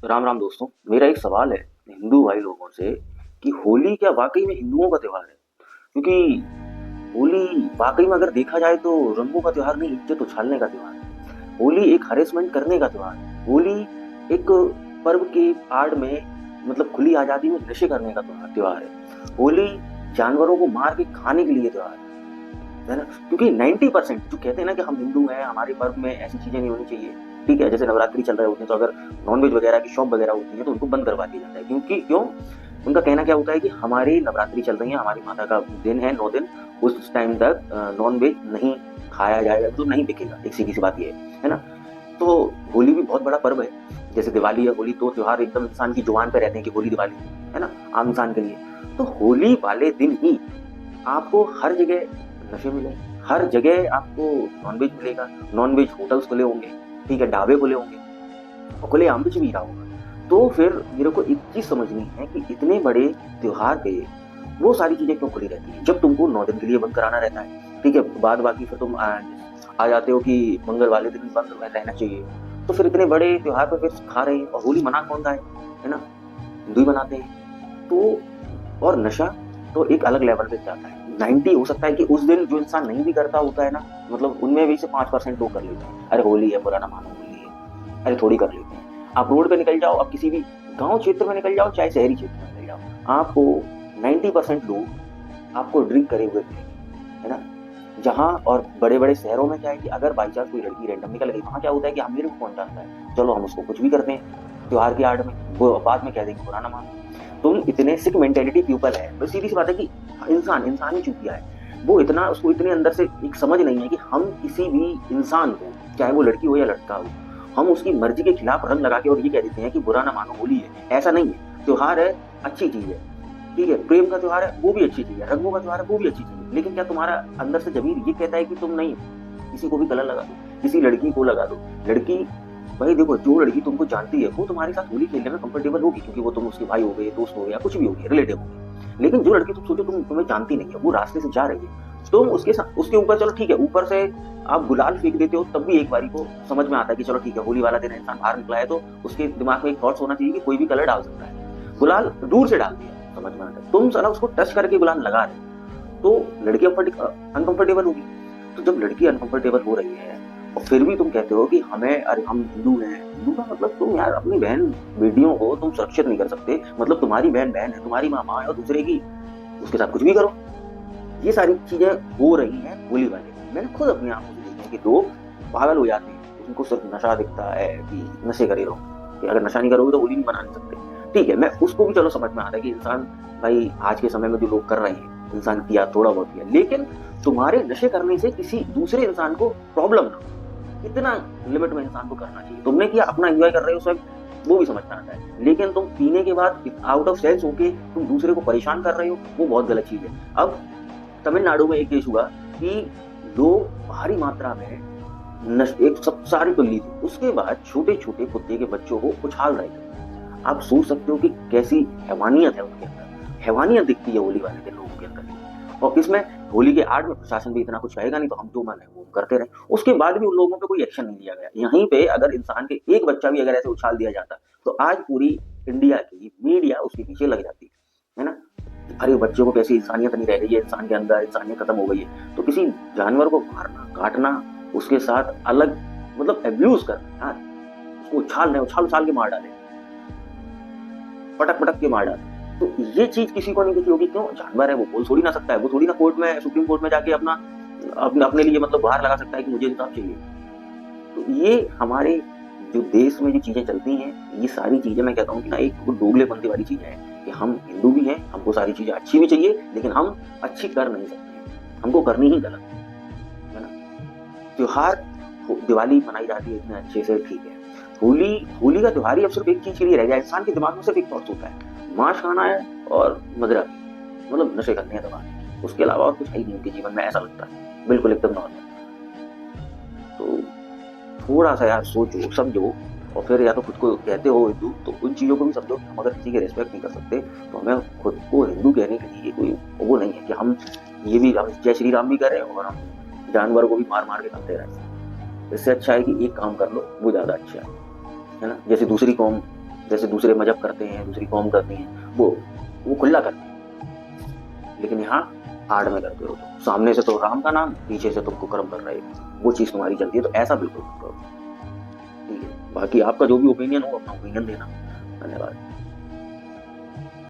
राम राम दोस्तों। मेरा एक सवाल है हिंदू भाई लोगों से कि होली क्या वाकई में हिंदुओं का त्योहार है? क्योंकि होली वाकई में अगर देखा जाए तो रंगों का त्योहार नहीं, इज्जत उछालने का त्योहार है। होली एक हरेसमेंट करने का त्योहार है। होली एक पर्व के आड़ में मतलब खुली आजादी में नशे करने का त्योहार है। होली जानवरों को मार के खाने के लिए त्योहार है ना? क्योंकि 90% जो कहते हैं ना कि हम हिंदू हैं, हमारे पर्व में ऐसी चीजें नहीं होनी चाहिए। ठीक है, जैसे नवरात्रि चल रहे होते हैं तो अगर नॉनवेज वगैरह की शॉप वगैरह होती है तो उनको बंद करवा दिया जाता है। क्योंकि क्यों? उनका कहना क्या होता है कि हमारी नवरात्रि चल रही है, हमारी माता का दिन है 9 दिन, उस टाइम तक नॉन वेज नहीं खाया जाएगा, तो नहीं बिकेगा। एक सीधी सी बात ये है ना? तो होली भी बहुत बड़ा पर्व है। जैसे दिवाली या होली, दो त्योहार एकदम इंसान की जुबान पे रहते हैं कि होली दिवाली, है ना, आम इंसान के लिए। तो होली वाले दिन ही आपको हर जगह नशे मिले, हर जगह आपको नॉनवेज मिलेगा। नॉनवेज होटल्स खुले होंगे, ठीक है, ढाबे खुले होंगे और खुले आम कुछ भी रहा होगा। तो फिर मेरे को एक चीज समझनी है कि इतने बड़े त्योहार पे वो सारी चीजें क्यों खुली रहती है जब तुमको 9 दिन के लिए बंद कराना रहता है। ठीक है, बाद बाकी फिर तुम आ जाते हो कि मंगल वाले दिन बंद रहना चाहिए। तो फिर इतने बड़े त्योहार पे फिर खा रहे हैं, और होली मना कौन रहा है ना? हिंदू ही मनाते हैं। तो और नशा तो एक अलग लेवल पे जाता है। 90 हो सकता है कि उस दिन जो इंसान नहीं भी करता होता है ना, मतलब उनमें भी से 5% लोग कर लेते हैं, अरे होली है, बुरा ना मानो, होली है, अरे थोड़ी कर लेते हैं। आप रोड पे निकल जाओ, आप किसी भी गांव क्षेत्र में निकल जाओ, चाहे शहरी क्षेत्र में निकल जाओ, आपको 90% लोग आपको ड्रिंक करे हुए मिलेंगे, है ना? जहाँ और बड़े बड़े शहरों में क्या है कि अगर बाई चांस कोई लड़की रैंडम निकल गई, वहां क्या होता है कि हम मेरे को कौन जानता है, चलो हम उसको कुछ भी करते हैं त्योहार की आड़ में, वो बाद में कह देंगे बुरा ना मानो। तुम इतने सिक मेंटेलिटी पीपल है, बस सीधी सी बात है कि इंसान ही चूतिया है। वो इतना, उसको इतने अंदर से एक समझ नहीं है कि हम किसी भी इंसान को, चाहे वो लड़की हो या लड़का हो, हम उसकी मर्जी के खिलाफ रंग लगा के और ये कह देते हैं कि बुरा ना मानो, होली है। ऐसा नहीं है, त्योहार है, अच्छी चीज है। ठीक है, प्रेम का त्योहार है, वो भी अच्छी चीज है, रंगों का त्योहार है, वो भी अच्छी चीज है। लेकिन क्या तुम्हारा अंदर से जमीर ये कहता है कि तुम नहीं, किसी को भी कलर लगा दो, किसी लड़की को लगा दो? लड़की, भाई देखो, जो लड़की तुमको जानती है वो तुम्हारे साथ होली खेलने में कंफर्टेबल होगी, क्योंकि वो तुम उसके भाई हो गए, दोस्त हो गए, या कुछ भी हो गए, रिलेटिव हो गए। लेकिन जो लड़की तुम सोचो तुम्हें जानती नहीं है, वो रास्ते से जा रही है, तुम उसके साथ, उसके ऊपर, चलो ठीक है, ऊपर से आप गुलाल फेंक देते हो, तब भी एक बारी को समझ में आता है कि चलो ठीक है, होली वाला दिन है, इंसान बाहर निकला है, तो उसके दिमाग में एक थॉट्स होना चाहिए कि कोई भी कलर डाल सकता है। गुलाल दूर से डाल दिया, समझ में आता है। तुम साला उसको टच करके गुलाल लगा रहे हो, तो लड़की अनकंफर्टेबल होगी। तो जब लड़की अनकंफर्टेबल हो रही है और फिर भी तुम कहते हो कि हमें, अरे हम हिंदू हैं, हिंदू का मतलब तुम यार अपनी बहन बेटियों को तुम सुरक्षित नहीं कर सकते? मतलब तुम्हारी बहन बहन है, तुम्हारी माँ माँ है, और दूसरे की, उसके साथ कुछ भी करो। ये सारी चीजें हो रही हैं होली वाले दिन। मैंने खुद अपने आप को देखा है कि लोग पागल हो जाते हैं, उनको सिर्फ नशा दिखता है कि नशे करे रहो, कि अगर नशा नहीं करोगे तो होली नहीं मना नहीं सकते। ठीक है, मैं उसको भी चलो समझ में आता है कि इंसान, भाई आज के समय में जो लोग कर रहे हैं, इंसान किया थोड़ा बहुत किया, लेकिन तुम्हारे नशे करने से किसी दूसरे इंसान को प्रॉब्लम ना हो, इतना लिमिट में इंसान को करना चाहिए। तुमने किया, अपना एंजॉय कर रहे हो सब, वो भी समझ में आता है, लेकिन तुम पीने के बाद आउट ऑफ सेंस होके तुम दूसरे को परेशान कर रहे हो, वो बहुत गलत चीज है। अब तमिलनाडु में एक केस हुआ कि लोग भारी मात्रा में एक सब सारी तो ली थी, उसके बाद छोटे छोटे कुत्ते के बच्चों को उछाल रहे थे। आप सोच सकते हो कि कैसी हैवानियत है उनके अंदर, हैवानियत दिखती है होली वाले के लोगों के अंदर। और किसमें, होली के आड़ में प्रशासन भी इतना कुछ कहेगा नहीं, तो हम जो मन है वो करते रहे। उसके बाद भी उन लोगों पे कोई एक्शन नहीं लिया गया। यहीं पे अगर इंसान के एक बच्चा भी अगर ऐसे उछाल दिया जाता, तो आज पूरी इंडिया की मीडिया उसके पीछे लग जाती है ना? अरे बच्चों को कैसी इंसानियत नहीं रह गई है, इंसान के अंदर इंसानियत खत्म हो गई है। तो किसी जानवर को मारना, काटना, उसके साथ अलग मतलब एब्यूज करना यार, उसको उछाल रहे, उछाल उछाल के मार डाले, पटक पटक के मार डाले, तो ये चीज किसी को नहीं दिखी होगी। क्यों? जानवर है, वो बोल थोड़ी ना सकता है, वो थोड़ी ना कोर्ट में, सुप्रीम कोर्ट में जाके अपना अपने लिए मतलब बाहर लगा सकता है कि मुझे इंसाफ चाहिए। तो ये हमारे जो देश में जो चीजें चलती हैं, ये सारी चीजें मैं कहता हूँ कि ना एक दोगलेपंथी वाली चीजें हैं, कि हम हिंदू भी हैं, हमको सारी चीजें अच्छी भी चाहिए, लेकिन हम अच्छी कर नहीं सकते, हमको करनी ही गलत है ना? त्योहार, दिवाली मनाई जाती है इतने अच्छे से, ठीक है। होली, होली का त्योहार ही अब सिर्फ एक चीज के लिए रह गया, इंसान के दिमाग में सिर्फ एक थॉट होता है, मांस खाना है और मदिरा पीनी, मतलब नशे करने हैं दबा, उसके अलावा और कुछ है ही नहीं उनके जीवन में, ऐसा लगता है, बिल्कुल एकदम नॉर्मल। तो थोड़ा सा यार सोचो, समझो, और फिर या तो खुद को कहते हो हिंदू, तो उन चीज़ों को भी समझो कि हम अगर किसी के रिस्पेक्ट नहीं कर सकते, तो हमें खुद को हिंदू कहने के लिए कोई वो नहीं है कि हम ये भी, हम जय श्री राम भी करें और हम जानवर को भी मार मार के खाते रहें। इससे अच्छा है कि एक काम कर लो, वो ज़्यादा अच्छा है ना? जैसे दूसरी कौम जैसे दूसरे मजहब करते हैं, दूसरी कौम करती हैं, वो खुला करते हैं। लेकिन यहाँ आड़ में करते हो, तो सामने से तो राम का नाम, पीछे से तुमको कर्म कर रहे हो, वो चीज तुम्हारी चलती है। तो ऐसा बिल्कुल मत करो। ठीक है, बाकी आपका जो भी ओपिनियन हो अपना ओपिनियन देना। धन्यवाद।